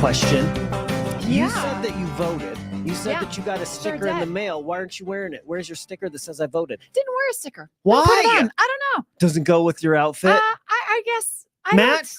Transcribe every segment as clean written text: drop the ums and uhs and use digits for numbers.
question. You Yeah. said that you voted. You said Yeah, that you got a sticker in the mail. Why aren't you wearing it? Where's your sticker that says I voted? Didn't wear a sticker. Why? Put it on. I don't know. Doesn't go with your outfit. I guess. Matt,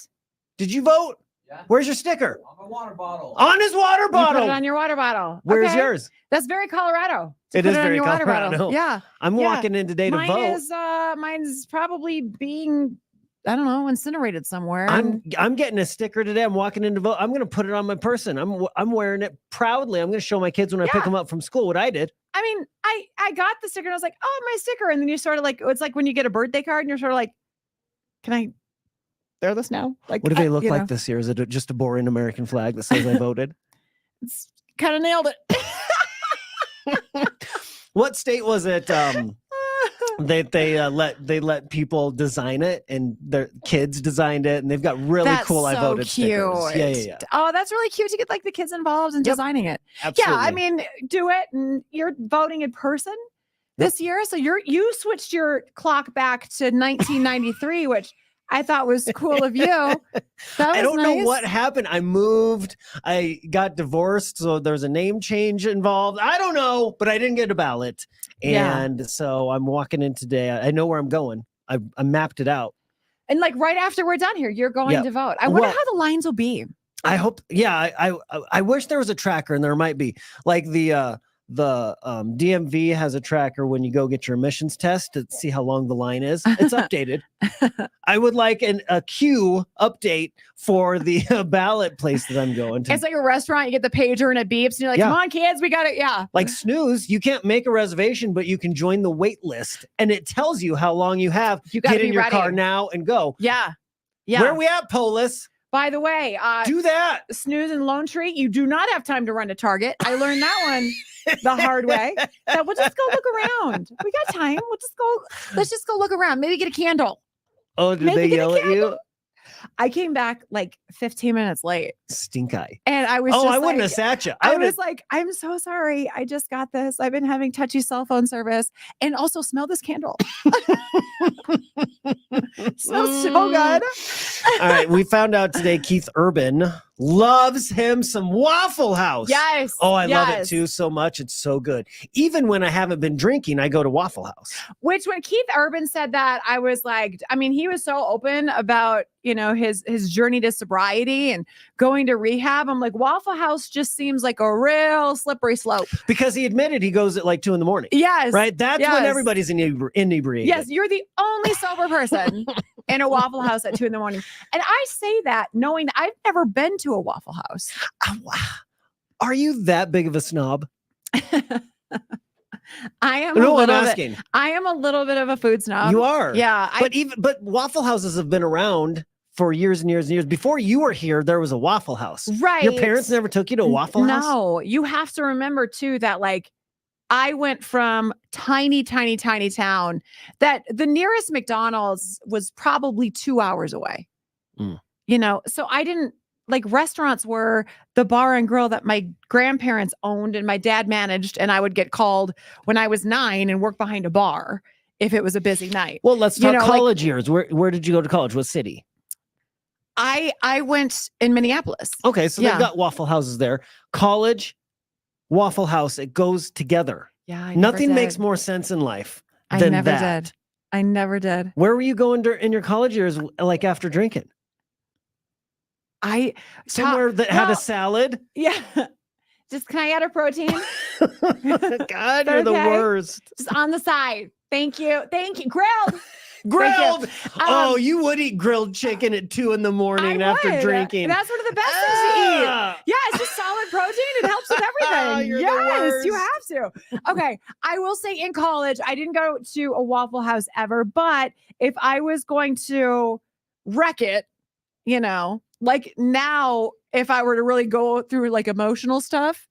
did you vote? Yeah. Where's your sticker? On my water bottle. On his water You bottle. put it on your water bottle. Where's Okay. yours? That's very Colorado. to It put is on very your water bottle. Colorado. Yeah. I'm Yeah. walking in today to vote. Mine's probably being, I don't know, incinerated somewhere. I'm getting a sticker today. I'm walking in to vote. I'm going to put it on my person. I'm wearing it proudly. I'm going to show my kids when I pick them up from school what I did. I mean, I got the sticker and I was like, oh, my sticker. And then you sort of like, it's like when you get a birthday card and you're sort of like, can I wear this now? Like, What do they look like know. this year? Is it just a boring American flag that says I voted? It's kind of nailed it. What state was it? They let people design it, and their kids designed it, and they've got really That's cool I so voted stickers. cute. Yeah. Oh, that's really cute to get like the kids involved in designing it. Absolutely. Yeah, I mean, do it, and you're voting in person this year, so you switched your clock back to 1993, which I thought was cool of you. That was I don't know nice. what happened. I moved. I got divorced, so there was a name change involved. I don't know, but I didn't get a ballot, and so I'm walking in today. I know where I'm going. I mapped it out. And like right after we're done here, you're going to vote. I wonder how the lines will be. I hope. Yeah, I wish there was a tracker, and there might be. Like the DMV has a tracker when you go get your emissions test to see how long the line is. It's updated. I would like a queue update for the ballot place that I'm going to. It's like a restaurant. You get the pager and it beeps, and you're like, "Come on, kids, we got it." Yeah. Like Snooze, you can't make a reservation, but you can join the wait list, and it tells you how long you have. You got to get in your car now and go. Yeah. Where are we at, Polis? By the way, do that. Snooze and Lone Tree, you do not have time to run to Target. I learned that one the hard way. That we'll just go look around. We got time. Let's just go look around. Maybe get a candle. Oh, did they yell at you? I came back like 15 minutes late. Stink eye. And I was I wouldn't have sat you. I was like, I'm so sorry. I just got this. I've been having touchy cell phone service. And also smell this candle. Smells so good. All right. We found out today Keith Urban loves him some Waffle House. Yes. Oh, I love it too so much. It's so good. Even when I haven't been drinking, I go to Waffle House. Which when Keith Urban said that, I was like, I mean, he was so open about, his journey to sobriety and going to rehab. I'm like, Waffle House just seems like a real slippery slope. Because he admitted he goes at like 2 a.m. Yes. Right? That's when everybody's inebriated. Yes, you're the only sober person in a Waffle House at 2 a.m. And I say that knowing that I've never been to a Waffle House. Are you that big of a snob? I am. I'm asking. I am a little bit of a food snob. You are. Yeah. But Waffle Houses have been around for years and years and years. Before you were here, there was a Waffle House. Right. Your parents never took you to a Waffle House? No. You have to remember too that like I went from tiny town that the nearest McDonald's was probably 2 hours away. So I didn't like restaurants were the bar and grill that my grandparents owned and my dad managed. And I would get called when I was 9 and work behind a bar if it was a busy night. Well, let's talk college years. Where did you go to college? What city? I went in Minneapolis. Okay. So they've got Waffle Houses there. College, Waffle House, it goes together. Yeah. Nothing makes more sense in life than that. I never did. Where were you going in your college years, like after drinking? Somewhere that had a salad. Yeah. Just can I add a protein? God, you're the worst. Just on the side. Thank you. Grilled. Grilled. You would eat grilled chicken at 2 a.m. after drinking. That's one of the best things to eat. Yeah, it's just solid protein. It helps with everything. Yes, you have to. Okay. I will say in college, I didn't go to a Waffle House ever, but if I was going to wreck it, like now, if I were to really go through like emotional stuff,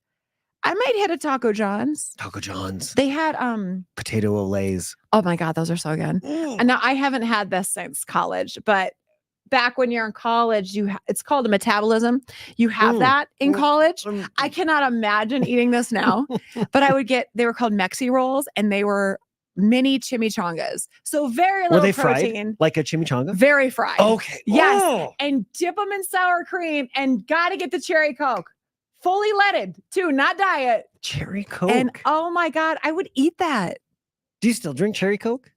I might hit a Taco John's. Taco John's. They had potato Olays. Oh my God, those are so good. And now I haven't had this since college, but back when you're in college, it's called a metabolism. You have that in college. I cannot imagine eating this now, but they were called Mexi rolls, and they were mini chimichangas. So very Were little they protein. fried like a chimichanga? Very fried. Okay. Yes. Oh. And dip them in sour cream and got to get the cherry Coke. Fully leaded too, not diet. Cherry Coke. And oh my God, I would eat that. Do you still drink cherry Coke?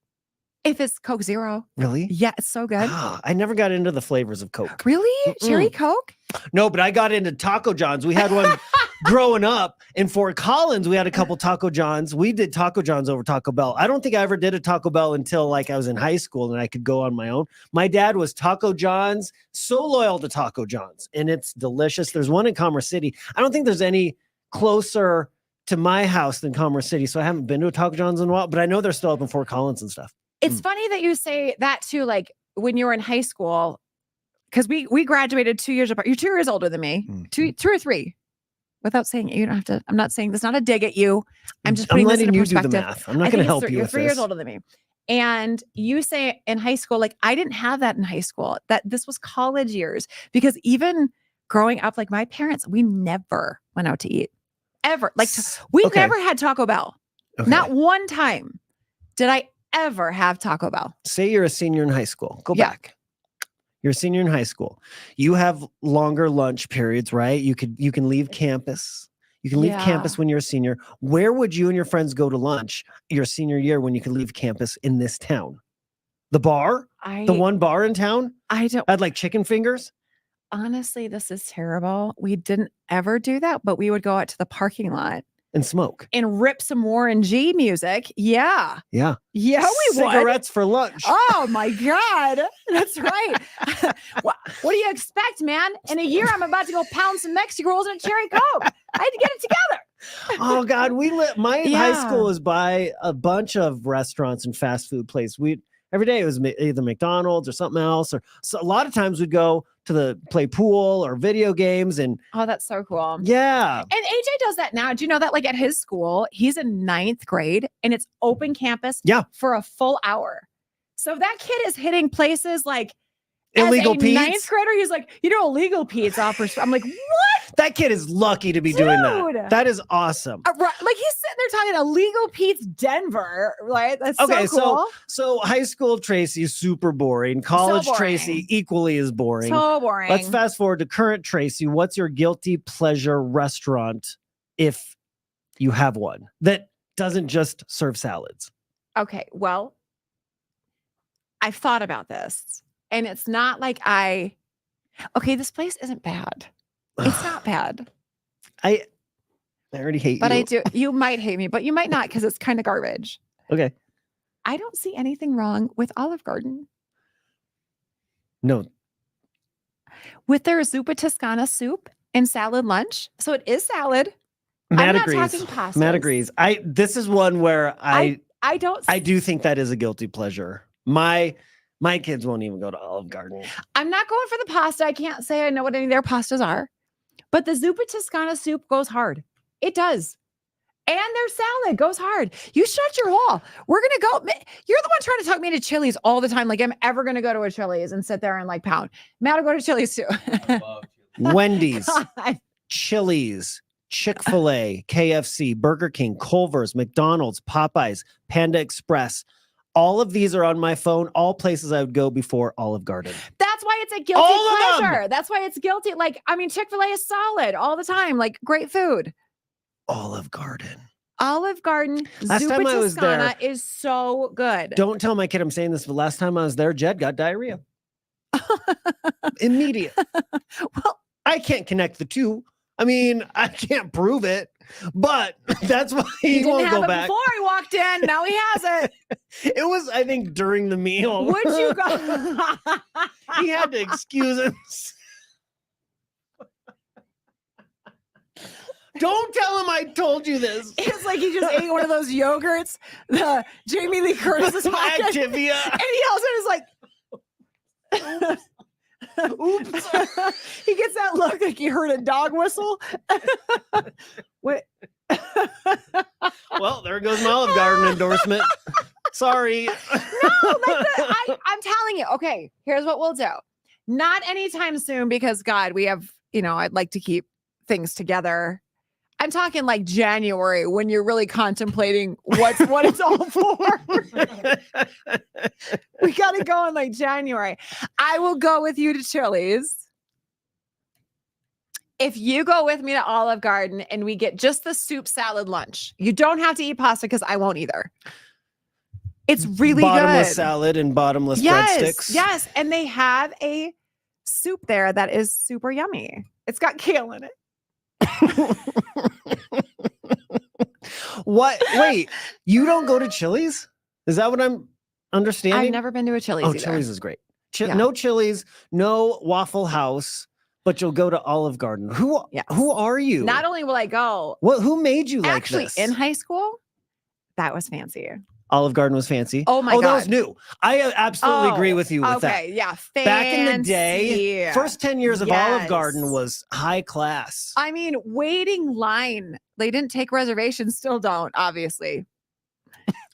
If it's Coke Zero. Really? Yeah, it's so good. I never got into the flavors of Coke. Really? Cherry Coke? No, but I got into Taco John's. We had one growing up in Fort Collins. We had a couple Taco John's. We did Taco John's over Taco Bell. I don't think I ever did a Taco Bell until like I was in high school and I could go on my own. My dad was Taco John's, so loyal to Taco John's, and it's delicious. There's one in Commerce City. I don't think there's any closer to my house than Commerce City, so I haven't been to a Taco John's in a while, but I know they're still up in Fort Collins and stuff. It's funny that you say that too, like when you were in high school, because we graduated 2 years apart. You're 2 years older than me, two or three. Without saying it, you don't have to. I'm not saying this. Not a dig at you. I'm just putting this letting into you perspective. do the math. I'm not going to help you You're with 3 years this. older than me, and you say in high school, like I didn't have that in high school. That this was college years, because even growing up, like my parents, we never went out to eat ever. Like we never had Taco Bell. Okay. Not one time did I ever have Taco Bell. Say you're a senior in high school. Go back. You're a senior in high school. You have longer lunch periods, right? You can leave campus. You can leave campus when you're a senior. Where would you and your friends go to lunch your senior year when you could leave campus in this town? The bar? The one bar in town? I don't. I'd like chicken fingers. Honestly, this is terrible. We didn't ever do that, but we would go out to the parking lot and smoke and rip some Warren G music. Yeah. Yeah. Yeah, we would. Cigarettes for lunch. Oh my God. That's right. what do you expect, man? In a year, I'm about to go pound some Mexican rolls and a cherry Coke. I had to get it together. Oh God. My high school was by a bunch of restaurants and fast food places. Every day it was either McDonald's or something else, or so a lot of times we'd go to play pool or video games. And oh, that's so cool. Yeah. And AJ does that now. Do you know that like at his school, he's in 9th grade and it's open campus for a full hour. So that kid is hitting places like illegal as a Pete's. 9th grader. He's like, illegal Pete's offers. I'm like, what? That kid is lucky to be doing that. That is awesome. Right. Like he's sitting there talking illegal Pete's Denver, right? That's okay. So cool. So high school Tracy is super boring. College Tracy equally is boring. So boring. Let's fast forward to current Tracy. What's your guilty pleasure restaurant, if you have one, that doesn't just serve salads? Okay. Well, I've thought about this, and it's not like this place isn't bad. It's not bad. I already hate you. But I do. You might hate me, but you might not, because it's kind of garbage. Okay. I don't see anything wrong with Olive Garden. No. With their zuppa Toscana soup and salad lunch. So it is salad. Matt I'm agrees. not talking pastas. Matt agrees. This is one where I do think that is a guilty pleasure. My kids won't even go to Olive Garden. I'm not going for the pasta. I can't say I know what any of their pastas are. But the zuppa Toscana soup goes hard. It does. And their salad goes hard. You shut your hole. We're going to go. You're the one trying to talk me into Chili's all the time. Like I'm ever going to go to a Chili's and sit there and like pound. Matt will go to Chili's too. Wendy's, Chili's, Chick-fil-A, KFC, Burger King, Culver's, McDonald's, Popeyes, Panda Express. All of these are on my phone. All places I would go before Olive Garden. That's why it's a guilty pleasure. That's why it's guilty. Like, I mean, Chick-fil-A is solid all the time. Like, great food. Olive Garden. Olive Garden. Last time I was there is so good. Don't tell my kid I'm saying this, but last time I was there, Jed got diarrhea. Immediate. Well, I can't connect the two. I mean, I can't prove it, but that's why he won't go back. Before he walked in, now he has it. It was, I think, during the meal. Would you go? He had to excuse him. Don't tell him I told you this. It's like he just ate one of those yogurts, the Jamie Lee Curtis's Activia. And he also is like, oops. He gets that look like he heard a dog whistle. Wait. Well, there goes my Olive Garden endorsement. Sorry. No, I'm telling you. Okay, here's what we'll do. Not anytime soon, because God, we have, I'd like to keep things together. I'm talking like January when you're really contemplating what it's all for. We got to go in like January. I will go with you to Chili's. If you go with me to Olive Garden and we get just the soup salad lunch, you don't have to eat pasta because I won't either. It's really bottomless good. salad and bottomless Yes, breadsticks. yes. And they have a soup there that is super yummy. It's got kale in it. What? Wait, you don't go to Chili's? Is that what I'm understanding? I've never been to a Chili's either. Chili's is great. Yeah. No Chili's, no Waffle House, but you'll go to Olive Garden. Who are you? Not only will I go. Who made you like actually, this? in high school, that was fancy. Olive Garden was fancy. Oh my God. That was new. I absolutely agree with you with that. Okay, yeah. Fancy. Back in the day, first 10 years of Olive Garden was high class. I mean, waiting line. They didn't take reservations, still don't, obviously.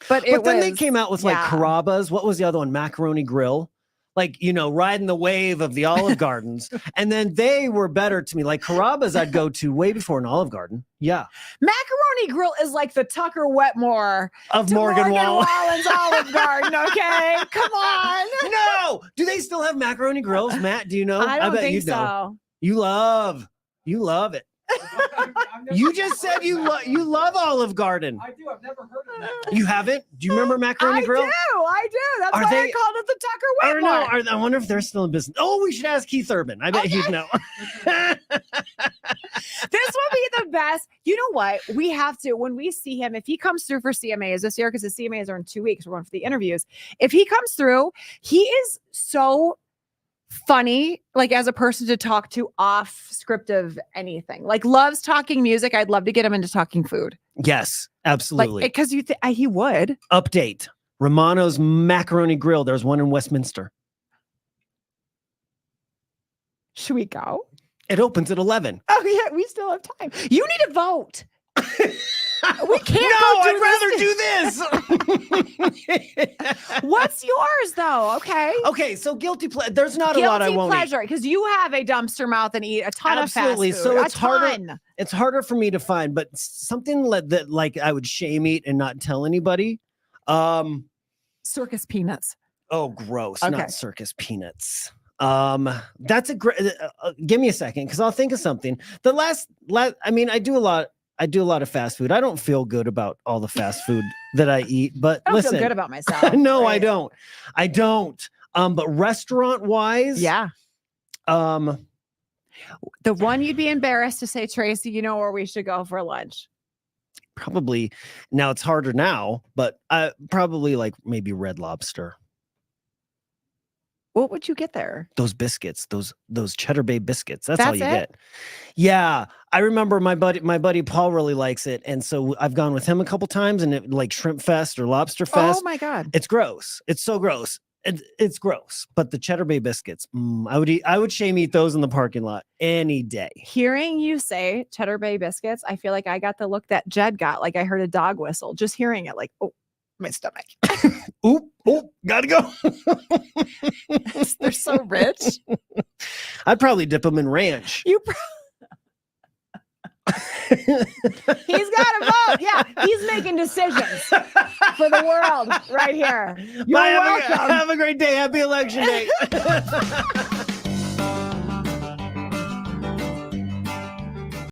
But then they came out with like Carrabba's. What was the other one? Macaroni Grill. Like, riding the wave of the Olive Gardens. And then they were better to me. Like Carrabba's I'd go to way before an Olive Garden. Yeah. Macaroni Grill is like the Tucker Wetmore of Morgan Wallen's Olive Garden, okay? Come on. No. Do they still have macaroni grills, Matt? Do you know? I don't bet think you know. so. You love it. You just said you love Olive Garden. I do. I've never heard of that. You haven't? Do you remember Macaroni Grill? I do. That's why I called it the Tucker Wetmore. I wonder if they're still in business. Oh, we should ask Keith Urban. I bet he'd know. This will be the best. You know what? We have to, when we see him, if he comes through for CMAs this year, because the CMAs are in 2 weeks, we're going for the interviews. If he comes through, he is so funny, like as a person to talk to off script of anything. Like loves talking music. I'd love to get him into talking food. Yes, absolutely. Like, because he would. Update. Romano's Macaroni Grill. There's one in Westminster. Should we go? It opens at 11. Oh yeah, we still have time. You need to vote. We can't. No, I'd rather do this. What's yours though? Okay, so guilty pleasure. There's not a lot I won't eat. Because you have a dumpster mouth and eat a ton of fast Absolutely. food. So it's harder. It's harder for me to find, but something that like I would shame eat and not tell anybody. Circus peanuts. Oh, gross! Okay. Not circus peanuts. That's a great. Give me a second, because I'll think of something. The last. I mean, I do a lot of fast food. I don't feel good about all the fast food that I eat, but I don't listen, feel good about myself. No, right? I don't. But restaurant wise, yeah. The one you'd be embarrassed to say, Tracy, you know where we should go for lunch? Probably. Now it's harder now, but probably like maybe Red Lobster. What would you get there? Those biscuits, those Cheddar Bay biscuits. That's all you get. Yeah, I remember my buddy Paul really likes it, and so I've gone with him a couple times, and it like Shrimp Fest or Lobster Fest. Oh my God, it's gross. It's so gross. It's gross. But the Cheddar Bay biscuits, I would shame eat those in the parking lot any day. Hearing you say Cheddar Bay biscuits, I feel like I got the look that Jed got. Like I heard a dog whistle. Just hearing it, like, oh, my stomach. Oop, gotta go. They're so rich. I'd probably dip them in ranch. He's got to vote. Yeah, he's making decisions for the world right here. You're welcome. Have a great day. Happy election day.